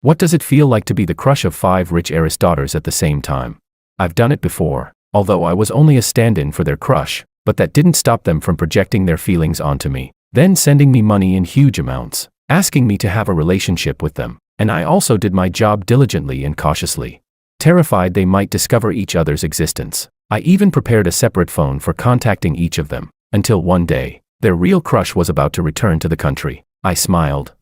What does it feel like to be the crush of 5 rich heiress daughters at the same time? I've done it before, although I was only a stand-in for their crush, but that didn't stop them from projecting their feelings onto me, then sending me money in huge amounts, asking me to have a relationship with them, and I also did my job diligently and cautiously. Terrified they might discover each other's existence, I even prepared a separate phone for contacting each of them, until one day, their real crush was about to return to the country. I smiled.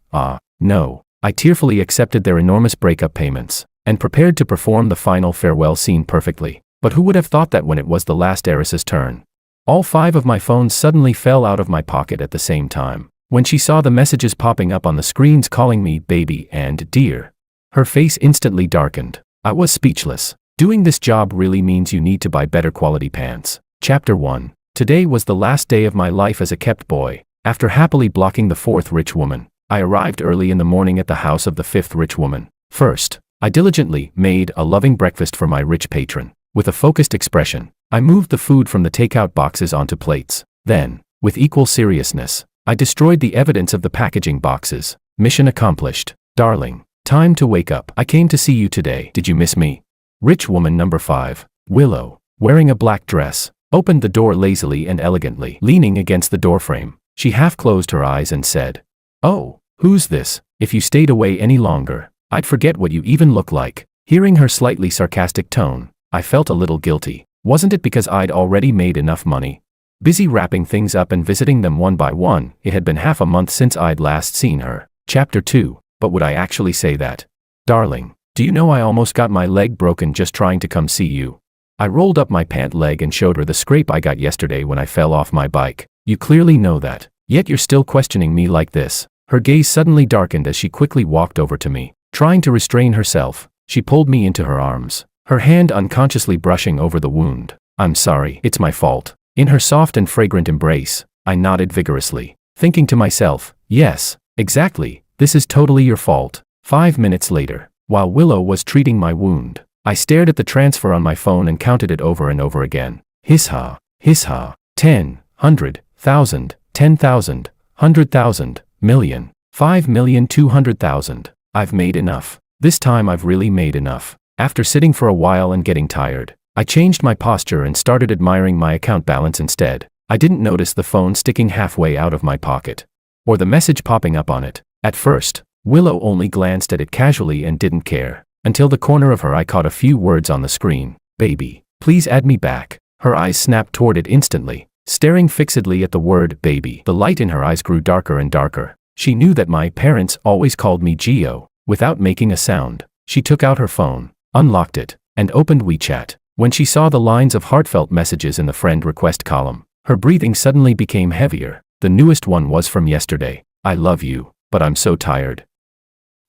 No. I tearfully accepted their enormous breakup payments, and prepared to perform the final farewell scene perfectly. But who would have thought that when it was the last heiress's turn? All 5 of my phones suddenly fell out of my pocket at the same time. When she saw the messages popping up on the screens calling me baby and dear, her face instantly darkened. I was speechless. Doing this job really means you need to buy better quality pants. Chapter 1. Today was the last day of my life as a kept boy. After happily blocking the 4th rich woman, I arrived early in the morning at the house of the 5th rich woman. First, I diligently made a loving breakfast for my rich patron. With a focused expression, I moved the food from the takeout boxes onto plates. Then, with equal seriousness, I destroyed the evidence of the packaging boxes. Mission accomplished. Darling, time to wake up. I came to see you today. Did you miss me? Rich woman number 5, Willow, wearing a black dress, opened the door lazily and elegantly. Leaning against the doorframe, she half closed her eyes and said, "Oh, who's this? If you stayed away any longer, I'd forget what you even look like." Hearing her slightly sarcastic tone, I felt a little guilty. Wasn't it because I'd already made enough money? Busy wrapping things up and visiting them one by one, it had been half a month since I'd last seen her. Chapter 2. But would I actually say that? Darling, do you know I almost got my leg broken just trying to come see you? I rolled up my pant leg and showed her the scrape I got yesterday when I fell off my bike. You clearly know that. Yet you're still questioning me like this. Her gaze suddenly darkened as she quickly walked over to me. Trying to restrain herself, she pulled me into her arms, her hand unconsciously brushing over the wound. "I'm sorry, it's my fault." In her soft and fragrant embrace, I nodded vigorously, thinking to myself, yes, exactly, this is totally your fault. 5 minutes later, while Willow was treating my wound, I stared at the transfer on my phone and counted it over and over again. Hiss-ha, 10, 100, 1,000, 10,000, 100,000, million, 5,200,000. I've made enough. This time I've really made enough. After sitting for a while and getting tired, I changed my posture and started admiring my account balance instead. I didn't notice the phone sticking halfway out of my pocket, or the message popping up on it. At first, Willow only glanced at it casually and didn't care, until the corner of her eye caught a few words on the screen. "Baby, please add me back." Her eyes snapped toward it instantly, staring fixedly at the word baby. The light in her eyes grew darker and darker. She knew that my parents always called me Gio. Without making a sound, she took out her phone, unlocked it, and opened WeChat. When she saw the lines of heartfelt messages in the friend request column, her breathing suddenly became heavier. The newest one was from yesterday. "I love you, but I'm so tired.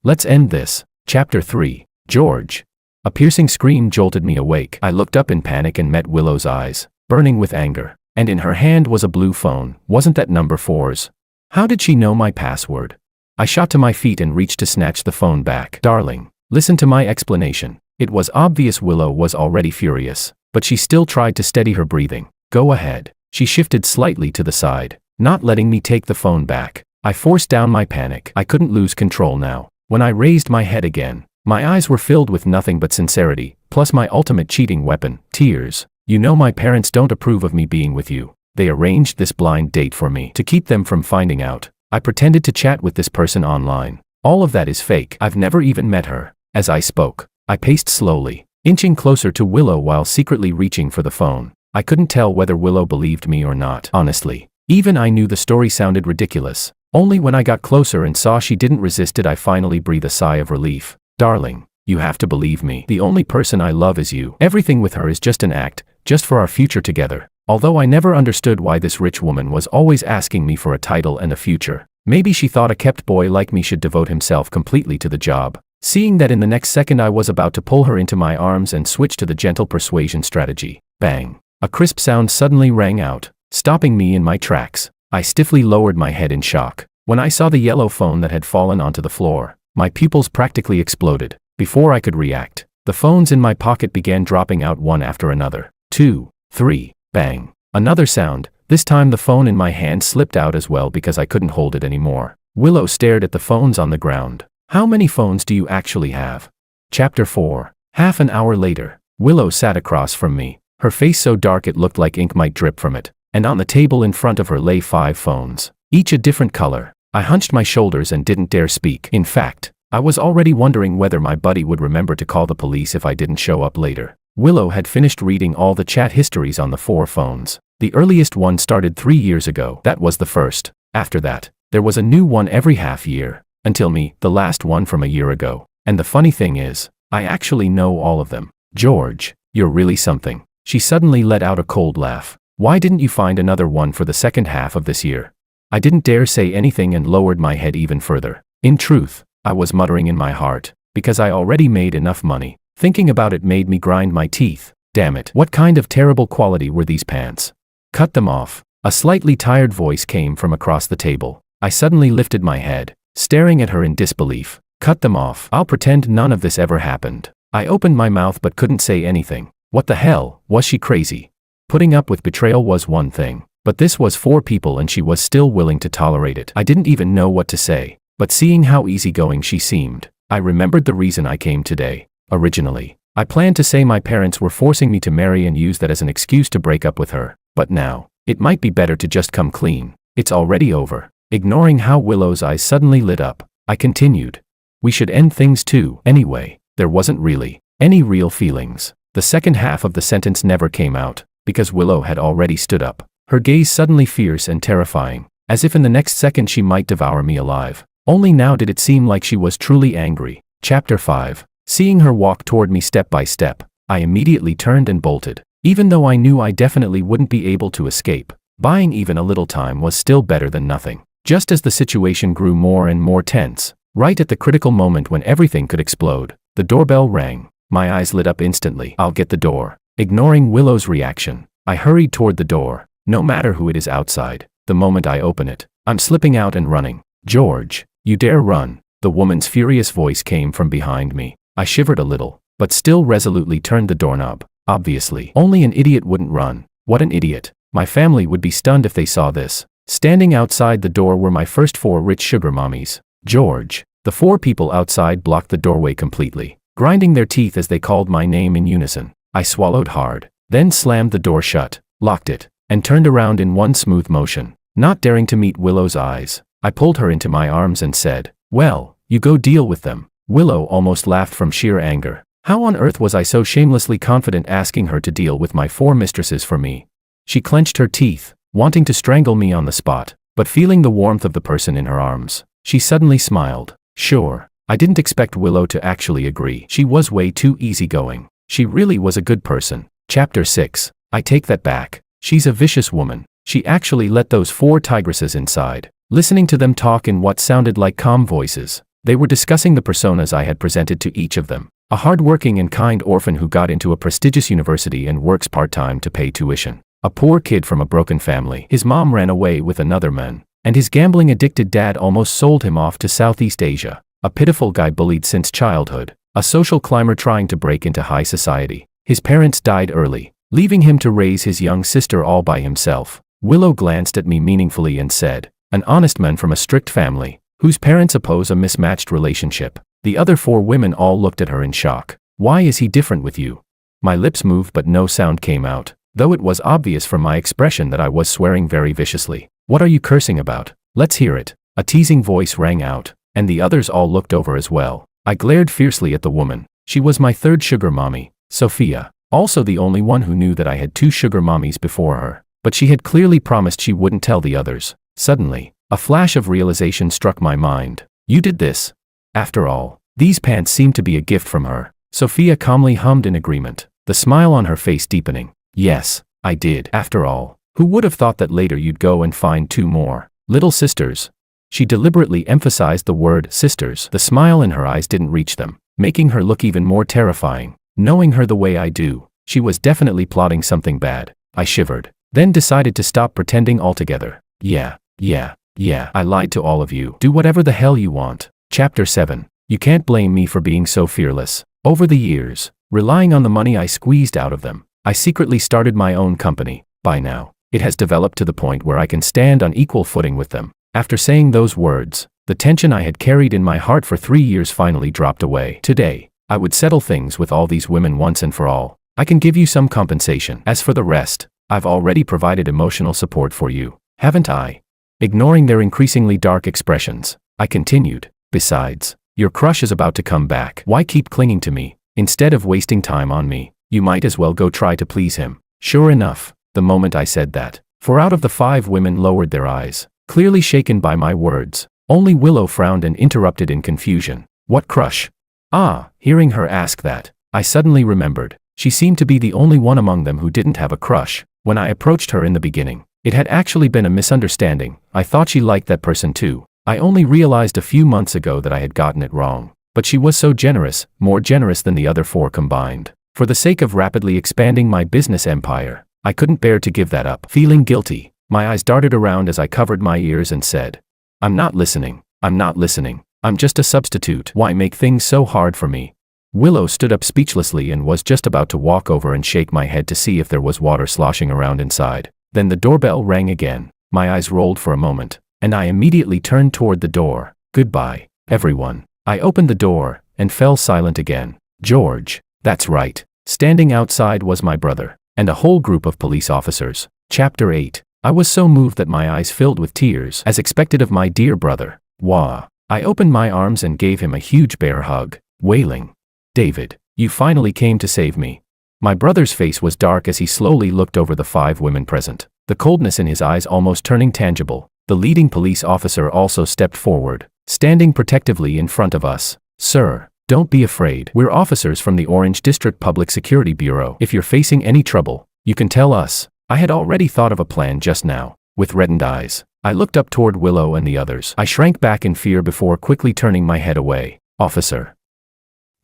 Let's end this." Chapter 3. George. A piercing scream jolted me awake. I looked up in panic and met Willow's eyes, burning with anger, and in her hand was a blue phone. Wasn't that number 4's? How did she know my password? I shot to my feet and reached to snatch the phone back. "Darling, listen to my explanation." It was obvious Willow was already furious, but she still tried to steady her breathing. "Go ahead." She shifted slightly to the side, not letting me take the phone back. I forced down my panic. I couldn't lose control now. When I raised my head again, my eyes were filled with nothing but sincerity, plus my ultimate cheating weapon, tears. "You know my parents don't approve of me being with you. They arranged this blind date for me to keep them from finding out. I pretended to chat with this person online. All of that is fake. I've never even met her." As I spoke, I paced slowly, inching closer to Willow while secretly reaching for the phone. I couldn't tell whether Willow believed me or not. Honestly, even I knew the story sounded ridiculous. Only when I got closer and saw she didn't resist did I finally breathe a sigh of relief. "Darling, you have to believe me. The only person I love is you. Everything with her is just an act, just for our future together." Although I never understood why this rich woman was always asking me for a title and a future. Maybe she thought a kept boy like me should devote himself completely to the job. Seeing that in the next second I was about to pull her into my arms and switch to the gentle persuasion strategy. Bang! A crisp sound suddenly rang out, stopping me in my tracks. I stiffly lowered my head in shock. When I saw the yellow phone that had fallen onto the floor, my pupils practically exploded. Before I could react, the phones in my pocket began dropping out one after another. 2, 3, bang. Another sound. This time the phone in my hand slipped out as well because I couldn't hold it anymore. Willow stared at the phones on the ground, How many phones do you actually have? Chapter 4. Half an hour later, Willow sat across from me, her face so dark it looked like ink might drip from it, and on the table in front of her lay 5 phones, each a different color. I hunched my shoulders and didn't dare speak. In fact, I was already wondering whether my buddy would remember to call the police if I didn't show up later. Willow had finished reading all the chat histories on the 4 phones. The earliest one started 3 years ago. That was the first. After that, there was a new one every half year, until me, the last one from a year ago. And the funny thing is, I actually know all of them. George, you're really something. She suddenly let out a cold laugh. Why didn't you find another one for the second half of this year? I didn't dare say anything and lowered my head even further. In truth, I was muttering in my heart, because I already made enough money. Thinking about it made me grind my teeth. Damn it, what kind of terrible quality were these pants? Cut them off. A slightly tired voice came from across the table. I suddenly lifted my head, staring at her in disbelief. Cut them off. I'll pretend none of this ever happened. I opened my mouth but couldn't say anything. What the hell, was she crazy? Putting up with betrayal was one thing, but this was 4 people and she was still willing to tolerate it. I didn't even know what to say, but seeing how easygoing she seemed, I remembered the reason I came today. Originally, I planned to say my parents were forcing me to marry and use that as an excuse to break up with her, but now, it might be better to just come clean. It's already over. Ignoring how Willow's eyes suddenly lit up, I continued. We should end things too. Anyway, there wasn't really any real feelings. The second half of the sentence never came out, because Willow had already stood up, her gaze suddenly fierce and terrifying, as if in the next second she might devour me alive. Only now did it seem like she was truly angry. Chapter 5. Seeing her walk toward me step by step, I immediately turned and bolted. Even though I knew I definitely wouldn't be able to escape, buying even a little time was still better than nothing. Just as the situation grew more and more tense, right at the critical moment when everything could explode, the doorbell rang. My eyes lit up instantly. I'll get the door. Ignoring Willow's reaction, I hurried toward the door. No matter who it is outside, the moment I open it, I'm slipping out and running. George, you dare run. The woman's furious voice came from behind me. I shivered a little, but still resolutely turned the doorknob. Obviously, only an idiot wouldn't run. What an idiot. My family would be stunned if they saw this. Standing outside the door were my first 4 rich sugar mommies. George. The 4 people outside blocked the doorway completely, grinding their teeth as they called my name in unison. I swallowed hard, then slammed the door shut, locked it, and turned around in one smooth motion. Not daring to meet Willow's eyes, I pulled her into my arms and said, "Well, you go deal with them." Willow almost laughed from sheer anger. How on earth was I so shamelessly confident asking her to deal with my 4 mistresses for me? She clenched her teeth, wanting to strangle me on the spot, but feeling the warmth of the person in her arms, she suddenly smiled. Sure, I didn't expect Willow to actually agree. She was way too easygoing. She really was a good person. Chapter 6. I take that back. She's a vicious woman. She actually let those 4 tigresses inside. Listening to them talk in what sounded like calm voices, they were discussing the personas I had presented to each of them. A hard-working and kind orphan who got into a prestigious university and works part-time to pay tuition. A poor kid from a broken family. His mom ran away with another man, and his gambling-addicted dad almost sold him off to Southeast Asia. A pitiful guy bullied since childhood. A social climber trying to break into high society. His parents died early, leaving him to raise his young sister all by himself. Willow glanced at me meaningfully and said, "An honest man from a strict family, whose parents oppose a mismatched relationship." The other 4 women all looked at her in shock. "Why is he different with you?" My lips moved but no sound came out, though it was obvious from my expression that I was swearing very viciously. "What are you cursing about? Let's hear it." A teasing voice rang out, and the others all looked over as well. I glared fiercely at the woman. She was my 3rd sugar mommy, Sophia, also the only one who knew that I had 2 sugar mommies before her, but she had clearly promised she wouldn't tell the others. Suddenly, a flash of realization struck my mind. You did this. After all, these pants seemed to be a gift from her. Sophia calmly hummed in agreement, the smile on her face deepening. Yes, I did. After all, who would have thought that later you'd go and find 2 more little sisters? She deliberately emphasized the word sisters. The smile in her eyes didn't reach them, making her look even more terrifying. Knowing her the way I do, she was definitely plotting something bad. I shivered, then decided to stop pretending altogether. Yeah, I lied to all of you. Do whatever the hell you want. Chapter 7. You can't blame me for being so fearless. Over the years, relying on the money I squeezed out of them, I secretly started my own company. By now, it has developed to the point where I can stand on equal footing with them. After saying those words, The tension I had carried in my heart for 3 years finally dropped away. Today, I would settle things with all these women once and for all. I can give you some compensation. As for the rest, I've already provided emotional support for you, haven't I? Ignoring their increasingly dark expressions, I continued. Besides, your crush is about to come back. Why keep clinging to me? Instead of wasting time on me, you might as well go try to please him. Sure enough, the moment I said that, 4 out of the 5 women lowered their eyes, clearly shaken by my words. Only Willow frowned and interrupted in confusion. What crush? Ah, hearing her ask that, I suddenly remembered. She seemed to be the only one among them who didn't have a crush. When I approached her in the beginning, it had actually been a misunderstanding. I thought she liked that person too. I only realized a few months ago that I had gotten it wrong. But she was so generous, more generous than the other 4 combined. For the sake of rapidly expanding my business empire, I couldn't bear to give that up. Feeling guilty, my eyes darted around as I covered my ears and said, I'm not listening. I'm not listening. I'm just a substitute. Why make things so hard for me? Willow stood up speechlessly and was just about to walk over and shake my head to see if there was water sloshing around inside. Then the doorbell rang again. My eyes rolled for a moment, and I immediately turned toward the door. Goodbye, everyone. I opened the door and fell silent again. George. That's right. Standing outside was my brother and a whole group of police officers. Chapter 8. I was so moved that my eyes filled with tears, as expected of my dear brother. Wah. I opened my arms and gave him a huge bear hug, wailing, David, you finally came to save me. My brother's face was dark as he slowly looked over the 5 women present, the coldness in his eyes almost turning tangible. The leading police officer also stepped forward, standing protectively in front of us. Sir, don't be afraid. We're officers from the Orange District Public Security Bureau. If you're facing any trouble, you can tell us. I had already thought of a plan just now. With reddened eyes, I looked up toward Willow and the others. I shrank back in fear before quickly turning my head away. Officer.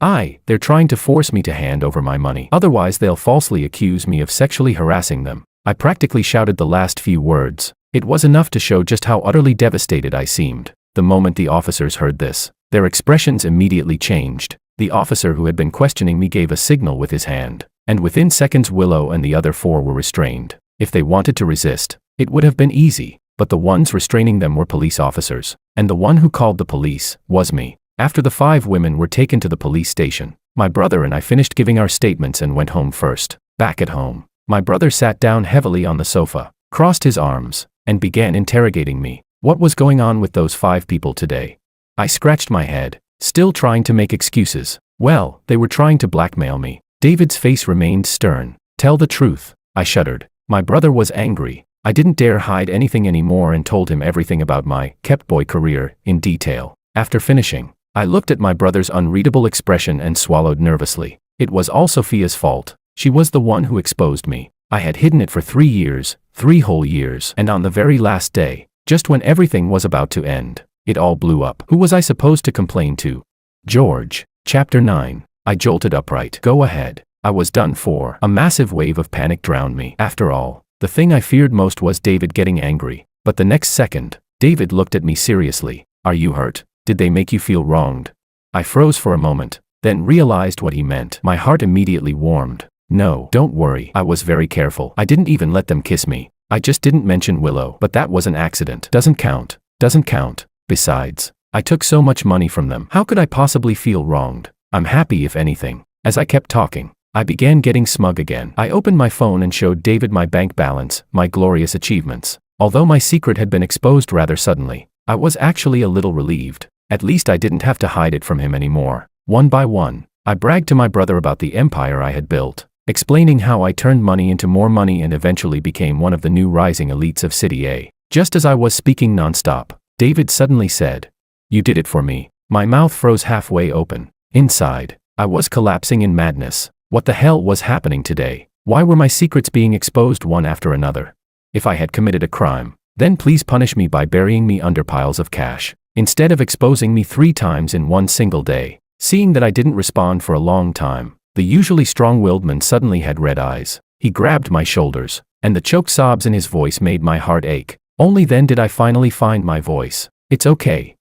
They're trying to force me to hand over my money. Otherwise they'll falsely accuse me of sexually harassing them. I practically shouted the last few words. It was enough to show just how utterly devastated I seemed. The moment the officers heard this, their expressions immediately changed. The officer who had been questioning me gave a signal with his hand, and within seconds Willow and the other 4 were restrained. If they wanted to resist, it would have been easy, but the ones restraining them were police officers, and the one who called the police was me. After the 5 women were taken to the police station, my brother and I finished giving our statements and went home first. Back at home, my brother sat down heavily on the sofa, crossed his arms, and began interrogating me. What was going on with those 5 people today? I scratched my head, still trying to make excuses. Well, they were trying to blackmail me. David's face remained stern. Tell the truth. I shuddered. My brother was angry. I didn't dare hide anything anymore and told him everything about my kept boy career in detail. After finishing, I looked at my brother's unreadable expression and swallowed nervously. It was all Sophia's fault. She was the one who exposed me. I had hidden it for 3 years, 3 whole years, and on the very last day, just when everything was about to end, it all blew up. Who was I supposed to complain to? George. Chapter 9. I jolted upright. Go ahead. I was done for. A massive wave of panic drowned me. After all, the thing I feared most was David getting angry. But the next second, David looked at me seriously. Are you hurt? Did they make you feel wronged? I froze for a moment, then realized what he meant. My heart immediately warmed. No, don't worry. I was very careful. I didn't even let them kiss me. I just didn't mention Willow. But that was an accident. Doesn't count. Doesn't count. Besides, I took so much money from them. How could I possibly feel wronged? I'm happy if anything. As I kept talking, I began getting smug again. I opened my phone and showed David my bank balance, my glorious achievements. Although my secret had been exposed rather suddenly, I was actually a little relieved. At least I didn't have to hide it from him anymore. One by one, I bragged to my brother about the empire I had built, explaining how I turned money into more money and eventually became one of the new rising elites of City A. Just as I was speaking nonstop, David suddenly said, "You did it for me." My mouth froze halfway open. Inside, I was collapsing in madness. What the hell was happening today? Why were my secrets being exposed one after another? If I had committed a crime, then please punish me by burying me under piles of cash, instead of exposing me 3 times in one single day. Seeing that I didn't respond for a long time, the usually strong-willed man suddenly had red eyes. He grabbed my shoulders, and the choked sobs in his voice made my heart ache. Only then did I finally find my voice. It's okay.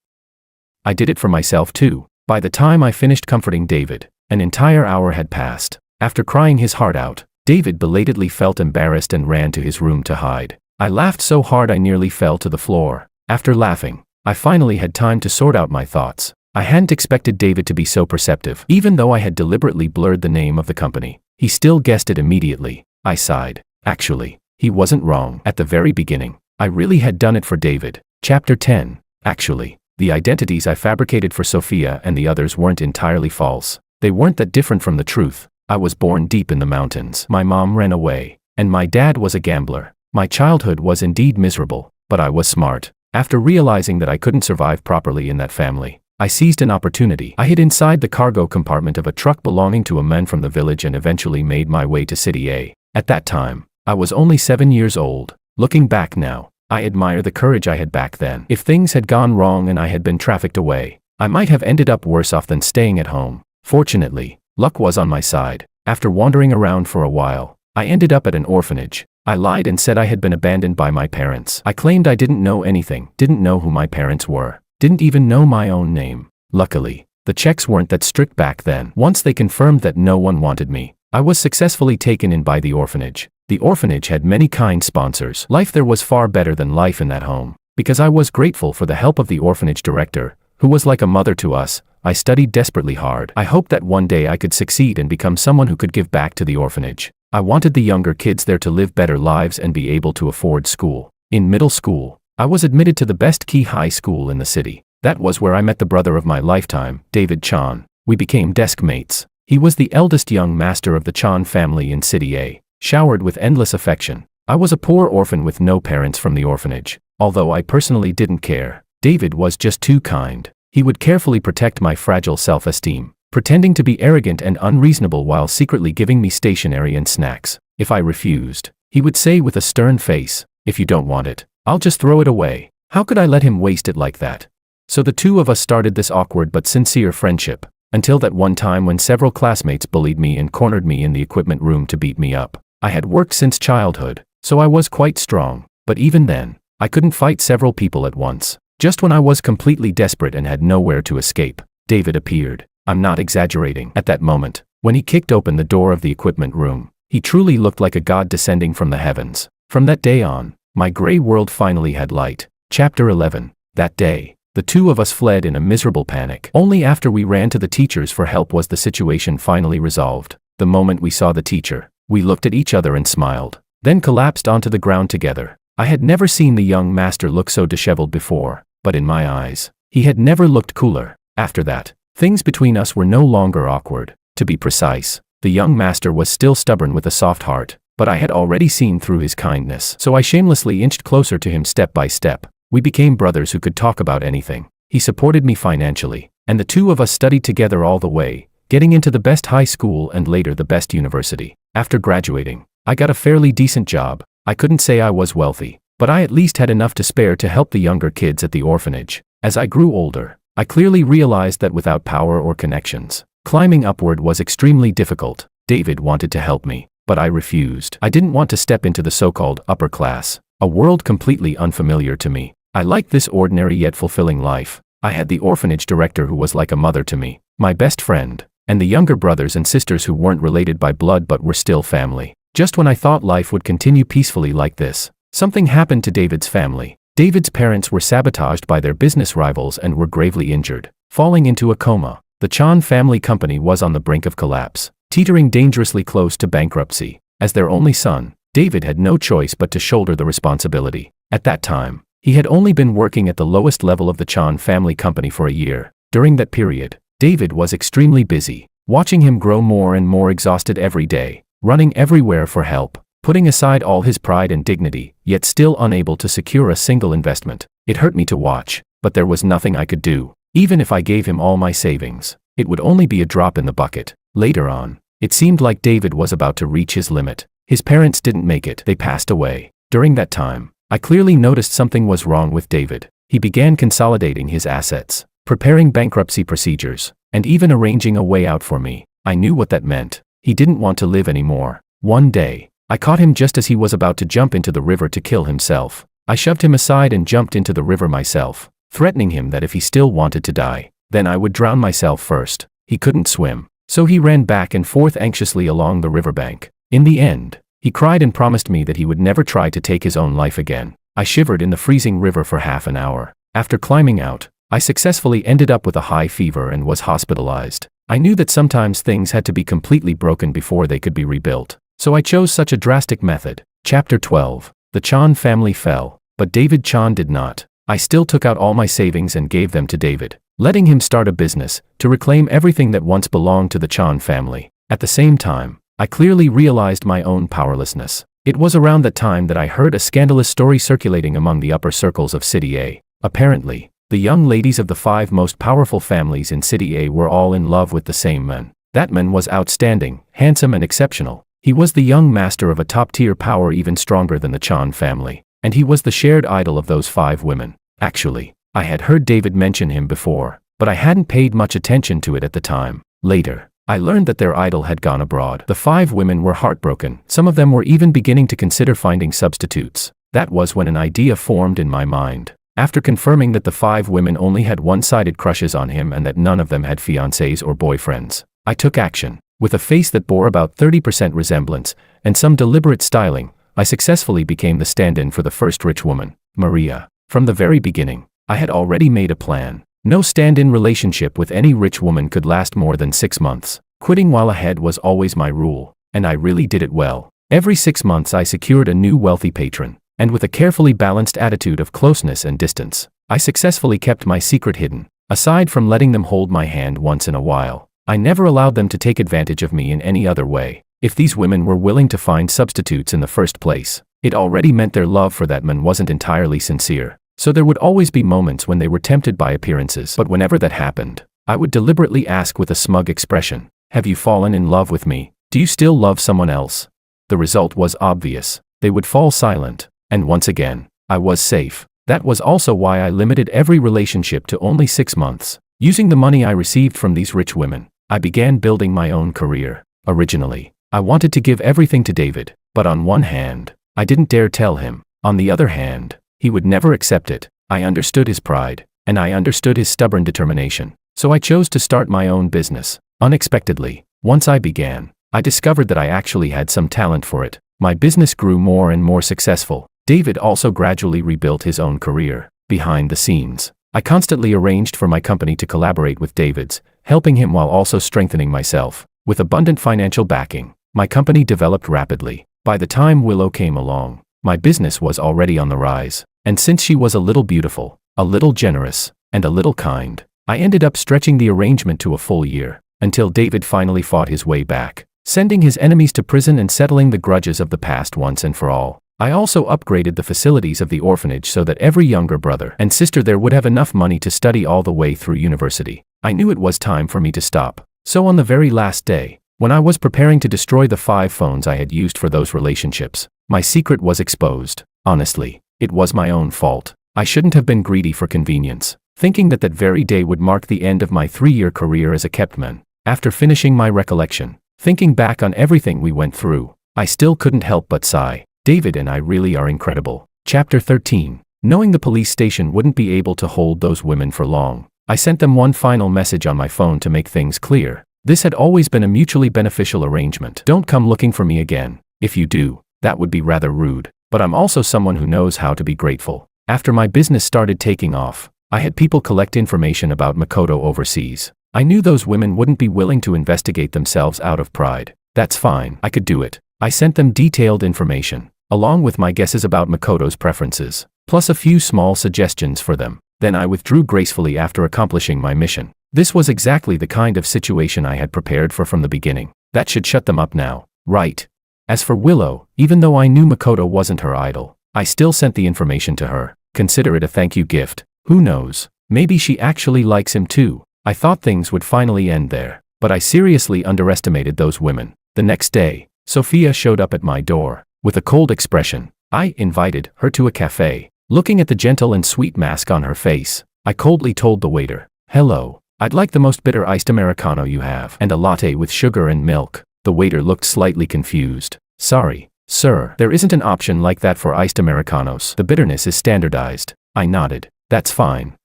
I did it for myself too. By the time I finished comforting David, an entire hour had passed. After crying his heart out, David belatedly felt embarrassed and ran to his room to hide. I laughed so hard I nearly fell to the floor. After laughing, I finally had time to sort out my thoughts. I hadn't expected David to be so perceptive. Even though I had deliberately blurred the name of the company, he still guessed it immediately. I sighed. Actually, he wasn't wrong. At the very beginning, I really had done it for David. Chapter 10. Actually, the identities I fabricated for Sophia and the others weren't entirely false. They weren't that different from the truth. I was born deep in the mountains. My mom ran away, and my dad was a gambler. My childhood was indeed miserable, but I was smart. After realizing that I couldn't survive properly in that family, I seized an opportunity. I hid inside the cargo compartment of a truck belonging to a man from the village and eventually made my way to City A. At that time, I was only 7 years old. Looking back now, I admire the courage I had back then. If things had gone wrong and I had been trafficked away, I might have ended up worse off than staying at home. Fortunately, luck was on my side. After wandering around for a while, I ended up at an orphanage. I lied and said I had been abandoned by my parents. I claimed I didn't know anything, didn't know who my parents were, didn't even know my own name. Luckily, the checks weren't that strict back then. Once they confirmed that no one wanted me, I was successfully taken in by the orphanage. The orphanage had many kind sponsors. Life there was far better than life in that home. Because I was grateful for the help of the orphanage director, who was like a mother to us, I studied desperately hard. I hoped that one day I could succeed and become someone who could give back to the orphanage. I wanted the younger kids there to live better lives and be able to afford school. In middle school, I was admitted to the best key high school in the city. That was where I met the brother of my lifetime, David Chan. We became desk mates. He was the eldest young master of the Chan family in City A, showered with endless affection. I was a poor orphan with no parents from the orphanage. Although I personally didn't care, David was just too kind. He would carefully protect my fragile self-esteem, pretending to be arrogant and unreasonable while secretly giving me stationery and snacks. If I refused, he would say with a stern face, "If you don't want it, I'll just throw it away." How could I let him waste it like that? So the two of us started this awkward but sincere friendship, until that one time when several classmates bullied me and cornered me in the equipment room to beat me up. I had worked since childhood, so I was quite strong, but even then, I couldn't fight several people at once. Just when I was completely desperate and had nowhere to escape, David appeared. I'm not exaggerating. At that moment, when he kicked open the door of the equipment room, he truly looked like a god descending from the heavens. From that day on, my gray world finally had light. Chapter 11. That day, the two of us fled in a miserable panic. Only after we ran to the teachers for help was the situation finally resolved. The moment we saw the teacher, we looked at each other and smiled, then collapsed onto the ground together. I had never seen the young master look so disheveled before, but in my eyes, he had never looked cooler. After that, things between us were no longer awkward. To be precise, the young master was still stubborn with a soft heart, but I had already seen through his kindness. So I shamelessly inched closer to him step by step. We became brothers who could talk about anything. He supported me financially, and the two of us studied together all the way, getting into the best high school and later the best university. After graduating, I got a fairly decent job. I couldn't say I was wealthy, but I at least had enough to spare to help the younger kids at the orphanage. As I grew older, I clearly realized that without power or connections, climbing upward was extremely difficult. David wanted to help me, but I refused. I didn't want to step into the so-called upper class, a world completely unfamiliar to me. I liked this ordinary yet fulfilling life. I had the orphanage director who was like a mother to me, my best friend, and the younger brothers and sisters who weren't related by blood but were still family. Just when I thought life would continue peacefully like this, something happened to David's family. David's parents were sabotaged by their business rivals and were gravely injured, falling into a coma. The Chan family company was on the brink of collapse, teetering dangerously close to bankruptcy. As their only son, David had no choice but to shoulder the responsibility. At that time, he had only been working at the lowest level of the Chan family company for a year. During that period, David was extremely busy, watching him grow more and more exhausted every day, running everywhere for help, putting aside all his pride and dignity, yet still unable to secure a single investment. It hurt me to watch, but there was nothing I could do. Even if I gave him all my savings, it would only be a drop in the bucket. Later on, it seemed like David was about to reach his limit. His parents didn't make it. They passed away. During that time, I clearly noticed something was wrong with David. He began consolidating his assets, preparing bankruptcy procedures, and even arranging a way out for me. I knew what that meant. He didn't want to live anymore. One day, I caught him just as he was about to jump into the river to kill himself. I shoved him aside and jumped into the river myself, threatening him that if he still wanted to die, then I would drown myself first. He couldn't swim, so he ran back and forth anxiously along the riverbank. In the end, he cried and promised me that he would never try to take his own life again. I shivered in the freezing river for half an hour. After climbing out, I successfully ended up with a high fever and was hospitalized. I knew that sometimes things had to be completely broken before they could be rebuilt, so I chose such a drastic method. Chapter 12. The Chan family fell, but David Chan did not. I still took out all my savings and gave them to David, letting him start a business to reclaim everything that once belonged to the Chan family. At the same time, I clearly realized my own powerlessness. It was around that time that I heard a scandalous story circulating among the upper circles of City A. Apparently, the young ladies of the 5 most powerful families in City A were all in love with the same man. That man was outstanding, handsome and exceptional. He was the young master of a top-tier power even stronger than the Chan family, and he was the shared idol of those 5 women. Actually, I had heard David mention him before, but I hadn't paid much attention to it at the time. Later, I learned that their idol had gone abroad. The 5 women were heartbroken. Some of them were even beginning to consider finding substitutes. That was when an idea formed in my mind. After confirming that the 5 women only had one-sided crushes on him and that none of them had fiancés or boyfriends, I took action. With a face that bore about 30% resemblance and some deliberate styling, I successfully became the stand-in for the first rich woman, Maria. From the very beginning, I had already made a plan. No stand-in relationship with any rich woman could last more than 6 months. Quitting while ahead was always my rule, and I really did it well. Every 6 months I secured a new wealthy patron, and with a carefully balanced attitude of closeness and distance, I successfully kept my secret hidden. Aside from letting them hold my hand once in a while, I never allowed them to take advantage of me in any other way. If these women were willing to find substitutes in the first place, it already meant their love for that man wasn't entirely sincere. So there would always be moments when they were tempted by appearances, but whenever that happened, I would deliberately ask with a smug expression, "Have you fallen in love with me? Do you still love someone else?" The result was obvious. They would fall silent, and once again, I was safe. That was also why I limited every relationship to only 6 months. Using the money I received from these rich women, I began building my own career. Originally, I wanted to give everything to David, but on one hand, I didn't dare tell him. On the other hand, he would never accept it. I understood his pride, and I understood his stubborn determination. So I chose to start my own business. Unexpectedly, once I began, I discovered that I actually had some talent for it. My business grew more and more successful. David also gradually rebuilt his own career. Behind the scenes, I constantly arranged for my company to collaborate with David's, helping him while also strengthening myself. With abundant financial backing, my company developed rapidly. By the time Willow came along, my business was already on the rise. And since she was a little beautiful, a little generous, and a little kind, I ended up stretching the arrangement to a full year, until David finally fought his way back, sending his enemies to prison and settling the grudges of the past once and for all. I also upgraded the facilities of the orphanage so that every younger brother and sister there would have enough money to study all the way through university. I knew it was time for me to stop. So on the very last day, when I was preparing to destroy the 5 phones I had used for those relationships, my secret was exposed. Honestly, it was my own fault. I shouldn't have been greedy for convenience, thinking that that very day would mark the end of my 3-year career as a kept man. After finishing my recollection, thinking back on everything we went through, I still couldn't help but sigh. David and I really are incredible. Chapter 13. Knowing the police station wouldn't be able to hold those women for long, I sent them one final message on my phone to make things clear. This had always been a mutually beneficial arrangement. Don't come looking for me again. If you do, that would be rather rude. But I'm also someone who knows how to be grateful. After my business started taking off, I had people collect information about Makoto overseas. I knew those women wouldn't be willing to investigate themselves out of pride. That's fine, I could do it. I sent them detailed information, along with my guesses about Makoto's preferences, plus a few small suggestions for them. Then I withdrew gracefully after accomplishing my mission. This was exactly the kind of situation I had prepared for from the beginning. That should shut them up now, right? As for Willow, even though I knew Makoto wasn't her idol, I still sent the information to her. Consider it a thank you gift. Who knows? Maybe she actually likes him too. I thought things would finally end there, but I seriously underestimated those women. The next day, Sophia showed up at my door. With a cold expression, I invited her to a cafe. Looking at the gentle and sweet mask on her face, I coldly told the waiter, "Hello, I'd like the most bitter iced Americano you have, and a latte with sugar and milk." The waiter looked slightly confused. "Sorry, sir, there isn't an option like that for iced Americanos. The bitterness is standardized." I nodded. That's fine.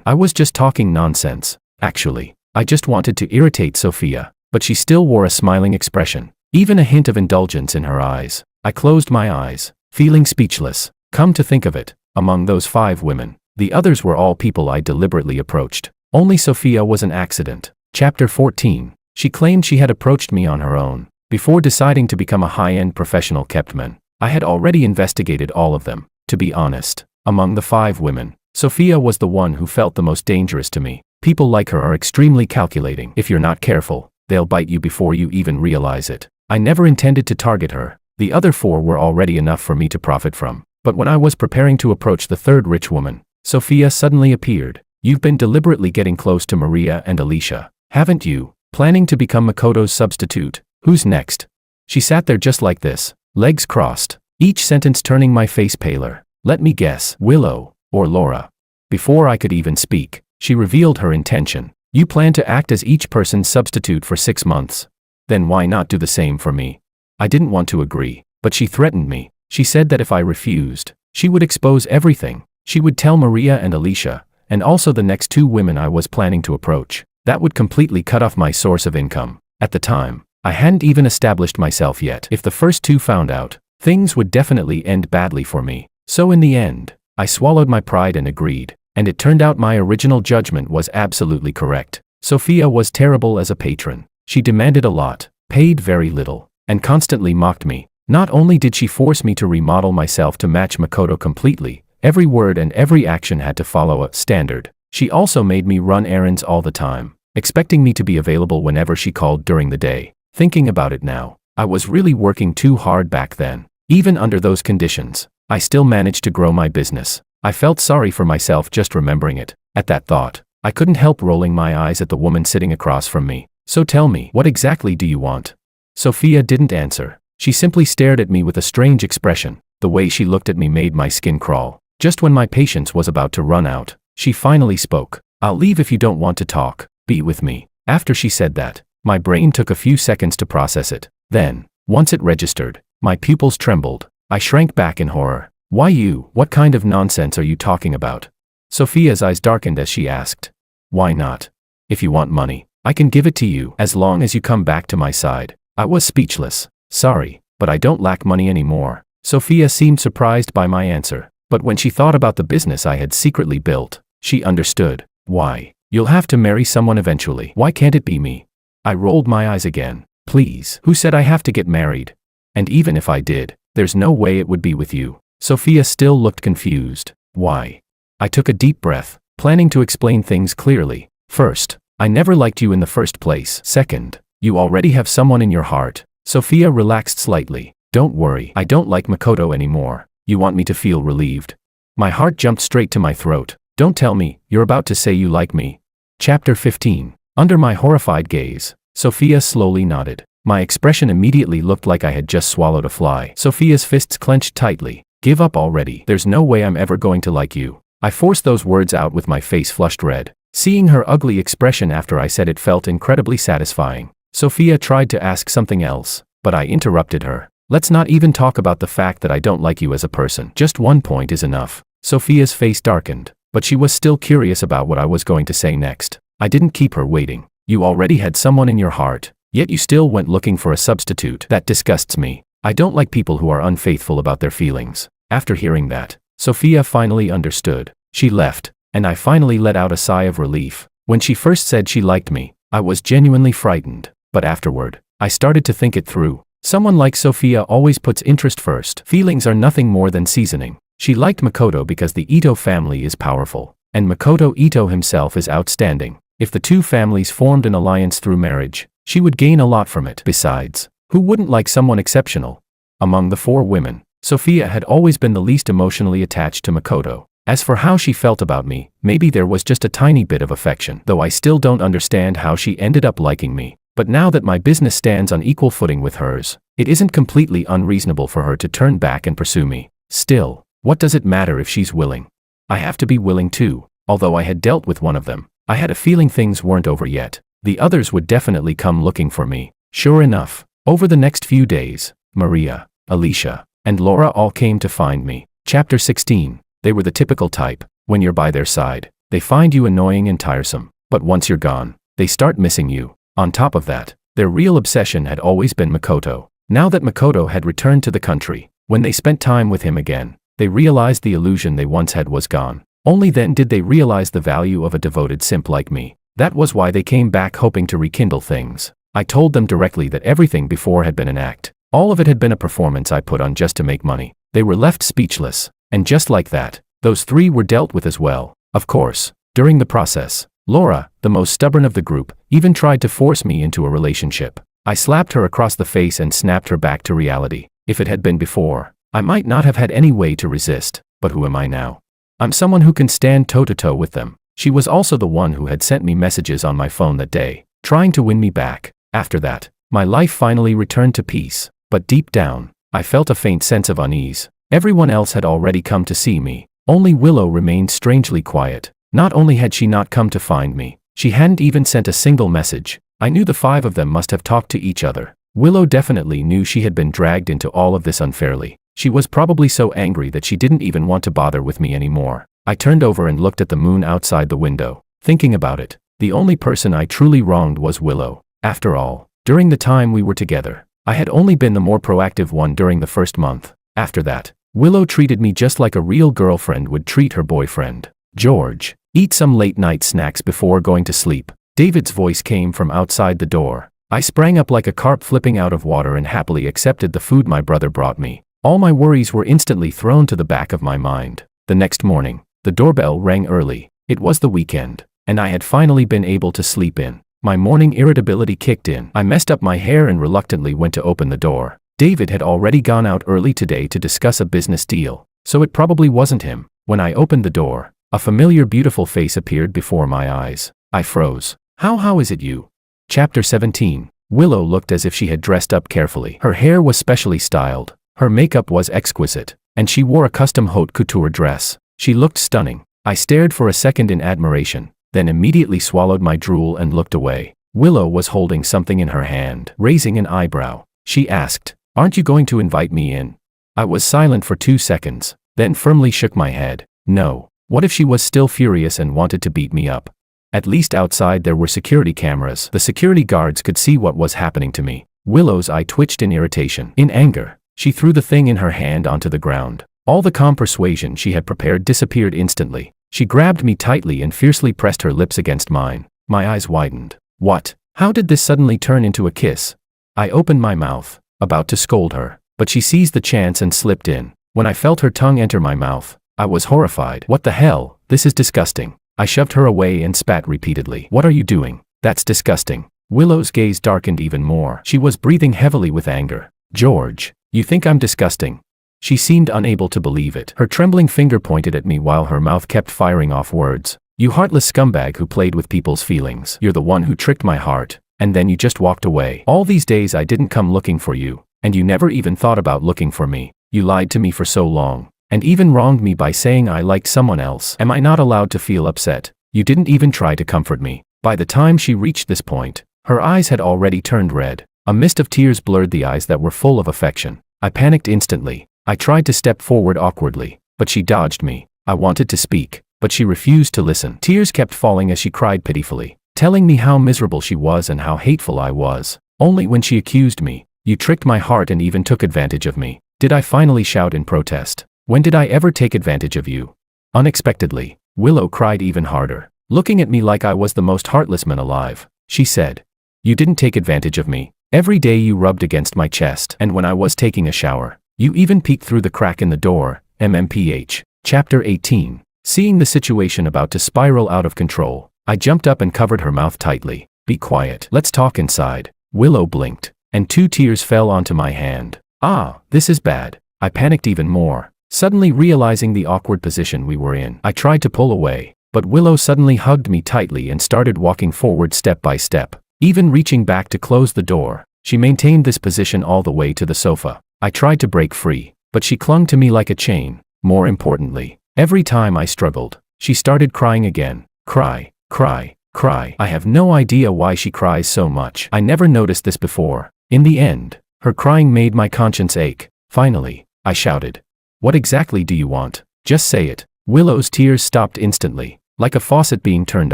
I was just talking nonsense. Actually, I just wanted to irritate Sophia, but she still wore a smiling expression, even a hint of indulgence in her eyes. I closed my eyes, feeling speechless. Come to think of it, among those 5 women, The others were all people I deliberately approached. Only Sophia was an accident. Chapter 14. She claimed she had approached me on her own. Before deciding to become a high-end professional keptman, I had already investigated all of them. To be honest, among the 5 women, Sophia was the one who felt the most dangerous to me. People like her are extremely calculating. If you're not careful, they'll bite you before you even realize it. I never intended to target her. The other 4 were already enough for me to profit from. But when I was preparing to approach the 3rd rich woman, Sophia suddenly appeared. You've been deliberately getting close to Maria and Alicia, haven't you? Planning to become Makoto's substitute. Who's next? She sat there just like this, legs crossed, each sentence turning my face paler. Let me guess, Willow, or Laura. Before I could even speak, she revealed her intention. You plan to act as each person's substitute for 6 months. Then why not do the same for me? I didn't want to agree, but she threatened me. She said that if I refused, she would expose everything. She would tell Maria and Alicia, and also the next 2 women I was planning to approach. That would completely cut off my source of income. At the time, I hadn't even established myself yet. If the first 2 found out, things would definitely end badly for me. So in the end, I swallowed my pride and agreed, and it turned out my original judgment was absolutely correct. Sophia was terrible as a patron. She demanded a lot, paid very little, and constantly mocked me. Not only did she force me to remodel myself to match Makoto completely, every word and every action had to follow a standard. She also made me run errands all the time, expecting me to be available whenever she called during the day. Thinking about it now, I was really working too hard back then. Even under those conditions, I still managed to grow my business. I felt sorry for myself just remembering it. At that thought, I couldn't help rolling my eyes at the woman sitting across from me. So tell me, what exactly do you want? Sophia didn't answer. She simply stared at me with a strange expression. The way she looked at me made my skin crawl. Just when my patience was about to run out, she finally spoke. I'll leave if you don't want to talk. Be with me. After she said that, my brain took a few seconds to process it. Then, once it registered, my pupils trembled. I shrank back in horror. Why you? What kind of nonsense are you talking about? Sophia's eyes darkened as she asked. Why not? If you want money, I can give it to you as long as you come back to my side. I was speechless. Sorry, but I don't lack money anymore. Sophia seemed surprised by my answer, but when she thought about the business I had secretly built, she understood. Why? You'll have to marry someone eventually. Why can't it be me? I rolled my eyes again. Please, who said I have to get married? And even if I did, there's no way it would be with you. Sophia still looked confused. Why? I took a deep breath, planning to explain things clearly. First, I never liked you in the first place. Second, you already have someone in your heart. Sophia relaxed slightly. Don't worry, I don't like Makoto anymore. You want me to feel relieved? My heart jumped straight to my throat. Don't tell me, you're about to say you like me. Chapter 15. Under my horrified gaze, Sophia slowly nodded. My expression immediately looked like I had just swallowed a fly. Sophia's fists clenched tightly. Give up already. There's no way I'm ever going to like you. I forced those words out with my face flushed red. Seeing her ugly expression after I said it felt incredibly satisfying. Sophia tried to ask something else, but I interrupted her. Let's not even talk about the fact that I don't like you as a person. Just one point is enough. Sophia's face darkened, but she was still curious about what I was going to say next. I didn't keep her waiting. You already had someone in your heart, yet you still went looking for a substitute. That disgusts me. I don't like people who are unfaithful about their feelings. After hearing that, Sophia finally understood. She left, and I finally let out a sigh of relief. When she first said she liked me, I was genuinely frightened, but afterward, I started to think it through. Someone like Sophia always puts interest first. Feelings are nothing more than seasoning. She liked Makoto because the Ito family is powerful, and Makoto Ito himself is outstanding. If the two families formed an alliance through marriage, she would gain a lot from it. Besides, who wouldn't like someone exceptional? Among the 4 women, Sophia had always been the least emotionally attached to Makoto. As for how she felt about me, maybe there was just a tiny bit of affection, though I still don't understand how she ended up liking me. But now that my business stands on equal footing with hers, it isn't completely unreasonable for her to turn back and pursue me. Still, what does it matter if she's willing? I have to be willing too. Although I had dealt with one of them, I had a feeling things weren't over yet. The others would definitely come looking for me. Sure enough, over the next few days, Maria, Alicia, and Laura all came to find me. Chapter 16. They were the typical type. When you're by their side, they find you annoying and tiresome. But once you're gone, they start missing you. On top of that, their real obsession had always been Makoto. Now that Makoto had returned to the country, when they spent time with him again, they realized the illusion they once had was gone. Only then did they realize the value of a devoted simp like me. That was why they came back hoping to rekindle things. I told them directly that everything before had been an act. All of it had been a performance I put on just to make money. They were left speechless. And just like that, those 3 were dealt with as well. Of course, during the process, Laura, the most stubborn of the group, even tried to force me into a relationship. I slapped her across the face and snapped her back to reality. If it had been before, I might not have had any way to resist, but who am I now? I'm someone who can stand toe-to-toe with them. She was also the one who had sent me messages on my phone that day, trying to win me back. After that, my life finally returned to peace, but deep down, I felt a faint sense of unease. Everyone else had already come to see me. Only Willow remained strangely quiet. Not only had she not come to find me, she hadn't even sent a single message. I knew the 5 of them must have talked to each other. Willow definitely knew she had been dragged into all of this unfairly. She was probably so angry that she didn't even want to bother with me anymore. I turned over and looked at the moon outside the window. Thinking about it, the only person I truly wronged was Willow. After all, during the time we were together, I had only been the more proactive one during the first month. After that, Willow treated me just like a real girlfriend would treat her boyfriend. George, eat some late-night snacks before going to sleep. David's voice came from outside the door. I sprang up like a carp flipping out of water and happily accepted the food my brother brought me. All my worries were instantly thrown to the back of my mind. The next morning, the doorbell rang early. It was the weekend, and I had finally been able to sleep in. My morning irritability kicked in. I messed up my hair and reluctantly went to open the door. David had already gone out early today to discuss a business deal, so it probably wasn't him. When I opened the door, a familiar beautiful face appeared before my eyes. I froze. How is it you? Chapter 17. Willow looked as if she had dressed up carefully. Her hair was specially styled. Her makeup was exquisite, and she wore a custom haute couture dress. She looked stunning. I stared for a second in admiration, then immediately swallowed my drool and looked away. Willow was holding something in her hand. Raising an eyebrow, she asked, "Aren't you going to invite me in?" I was silent for 2 seconds, then firmly shook my head. No. What if she was still furious and wanted to beat me up? At least outside there were security cameras. The security guards could see what was happening to me. Willow's eye twitched in irritation. In anger, she threw the thing in her hand onto the ground. All the calm persuasion she had prepared disappeared instantly. She grabbed me tightly and fiercely pressed her lips against mine. My eyes widened. What? How did this suddenly turn into a kiss? I opened my mouth, about to scold her, but she seized the chance and slipped in. When I felt her tongue enter my mouth, I was horrified. What the hell? This is disgusting. I shoved her away and spat repeatedly. What are you doing? That's disgusting. Willow's gaze darkened even more. She was breathing heavily with anger. George, you think I'm disgusting? She seemed unable to believe it. Her trembling finger pointed at me while her mouth kept firing off words. You heartless scumbag who played with people's feelings. You're the one who tricked my heart, and then you just walked away. All these days I didn't come looking for you, and you never even thought about looking for me. You lied to me for so long, and even wronged me by saying I liked someone else. Am I not allowed to feel upset? You didn't even try to comfort me. By the time she reached this point, her eyes had already turned red. A mist of tears blurred the eyes that were full of affection. I panicked instantly. I tried to step forward awkwardly, but she dodged me. I wanted to speak, but she refused to listen. Tears kept falling as she cried pitifully, telling me how miserable she was and how hateful I was. Only when she accused me, you tricked my heart and even took advantage of me, did I finally shout in protest. When did I ever take advantage of you? Unexpectedly, Willow cried even harder, looking at me like I was the most heartless man alive. She said, you didn't take advantage of me. Every day you rubbed against my chest, and when I was taking a shower, you even peeked through the crack in the door. MMPH. Chapter 18. Seeing the situation about to spiral out of control, I jumped up and covered her mouth tightly. Be quiet. Let's talk inside. Willow blinked, and 2 tears fell onto my hand. Ah, this is bad. I panicked even more, suddenly realizing the awkward position we were in. I tried to pull away, but Willow suddenly hugged me tightly and started walking forward step by step. Even reaching back to close the door, she maintained this position all the way to the sofa. I tried to break free, but she clung to me like a chain. More importantly, every time I struggled, she started crying again. Cry, cry, cry. I have no idea why she cries so much. I never noticed this before. In the end, her crying made my conscience ache. Finally, I shouted, what exactly do you want? Just say it. Willow's tears stopped instantly, like a faucet being turned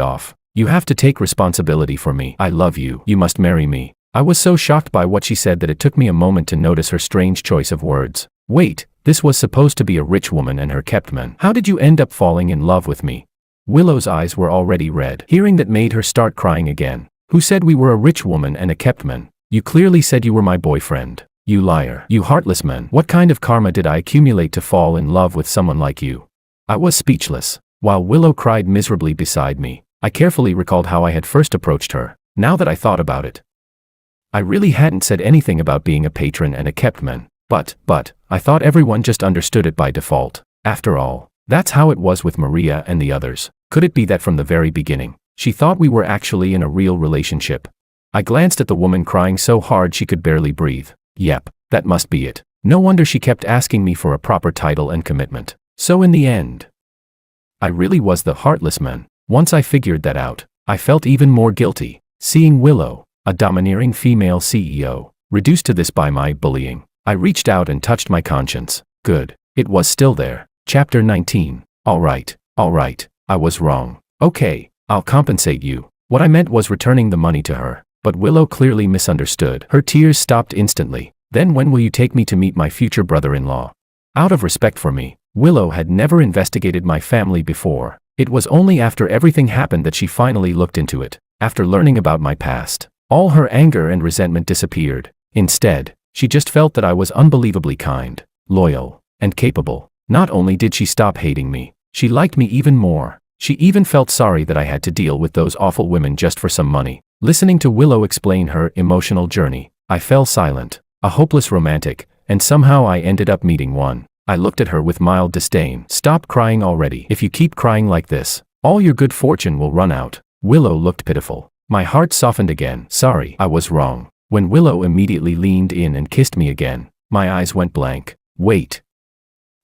off. You have to take responsibility for me. I love you. You must marry me. I was so shocked by what she said that it took me a moment to notice her strange choice of words. Wait, This was supposed to be a rich woman and her kept man. How did you end up falling in love with me? Willow's eyes were already red. Hearing that made her start crying again. Who said we were a rich woman and a kept man? You clearly said you were my boyfriend. You liar. You heartless man. What kind of karma did I accumulate to fall in love with someone like you? I was speechless. While Willow cried miserably beside me, I carefully recalled how I had first approached her. Now that I thought about it, I really hadn't said anything about being a patron and a kept man, but, I thought everyone just understood it by default. After all, that's how it was with Maria and the others. Could it be that from the very beginning, she thought we were actually in a real relationship? I glanced at the woman crying so hard she could barely breathe. Yep, that must be it. No wonder she kept asking me for a proper title and commitment. So in the end, I really was the heartless man. Once I figured that out, I felt even more guilty. Seeing Willow, a domineering female CEO, reduced to this by my bullying, I reached out and touched my conscience. Good. It was still there. Chapter 19. All right, I was wrong. Okay, I'll compensate you. What I meant was returning the money to her, but Willow clearly misunderstood. Her tears stopped instantly. Then when will you take me to meet my future brother-in-law? Out of respect for me, Willow had never investigated my family before. It was only after everything happened that she finally looked into it. After learning about my past, all her anger and resentment disappeared. Instead, she just felt that I was unbelievably kind, loyal, and capable. Not only did she stop hating me, she liked me even more. She even felt sorry that I had to deal with those awful women just for some money. Listening to Willow explain her emotional journey, I fell silent, a hopeless romantic, and somehow I ended up meeting one. I looked at her with mild disdain. Stop crying already. If you keep crying like this, all your good fortune will run out. Willow looked pitiful. My heart softened again. Sorry, I was wrong. When Willow immediately leaned in and kissed me again, my eyes went blank. Wait.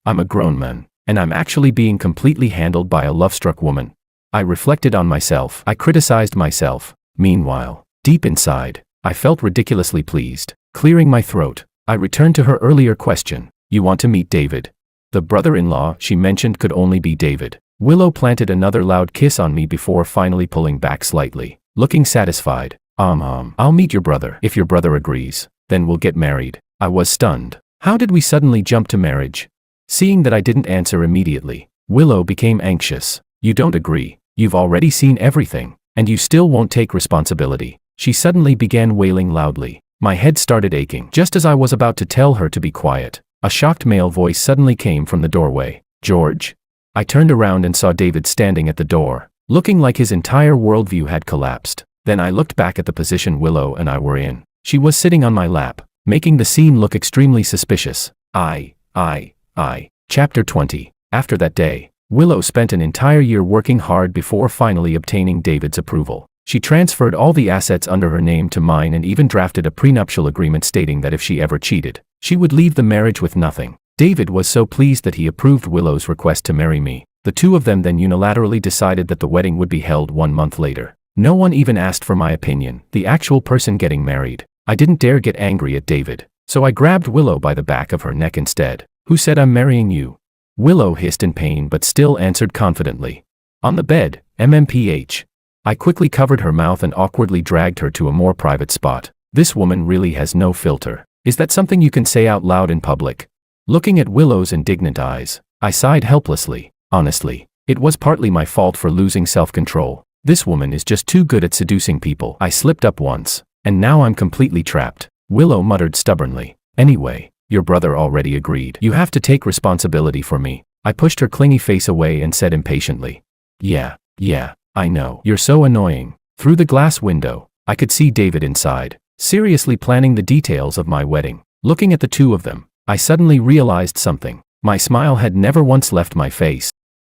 I'm a grown man, and I'm actually being completely handled by a love-struck woman. I reflected on myself. I criticized myself. Meanwhile, deep inside, I felt ridiculously pleased. Clearing my throat, I returned to her earlier question. You want to meet David? The brother-in-law she mentioned could only be David. Willow planted another loud kiss on me before finally pulling back slightly, looking satisfied. I'll meet your brother. If your brother agrees, then we'll get married. I was stunned. How did we suddenly jump to marriage? Seeing that I didn't answer immediately, Willow became anxious. You don't agree. You've already seen everything, and you still won't take responsibility. She suddenly began wailing loudly. My head started aching. Just as I was about to tell her to be quiet, a shocked male voice suddenly came from the doorway. George? I turned around and saw David standing at the door, looking like his entire worldview had collapsed. Then I looked back at the position Willow and I were in. She was sitting on my lap, making the scene look extremely suspicious. Chapter 20. After that day, Willow spent an entire year working hard before finally obtaining David's approval. She transferred all the assets under her name to mine and even drafted a prenuptial agreement stating that if she ever cheated, she would leave the marriage with nothing. David was so pleased that he approved Willow's request to marry me. The two of them then unilaterally decided that the wedding would be held 1 month later. No one even asked for my opinion, the actual person getting married. I didn't dare get angry at David, so I grabbed Willow by the back of her neck instead. Who said I'm marrying you? Willow hissed in pain but still answered confidently. On the bed, MMPH. I quickly covered her mouth and awkwardly dragged her to a more private spot. This woman really has no filter. Is that something you can say out loud in public? Looking at Willow's indignant eyes, I sighed helplessly. Honestly, it was partly my fault for losing self-control. This woman is just too good at seducing people. I slipped up once, and now I'm completely trapped. Willow muttered stubbornly. Anyway, your brother already agreed. You have to take responsibility for me. I pushed her clingy face away and said impatiently. Yeah, I know. You're so annoying. Through the glass window, I could see David inside, seriously planning the details of my wedding. Looking at the two of them, I suddenly realized something. My smile had never once left my face.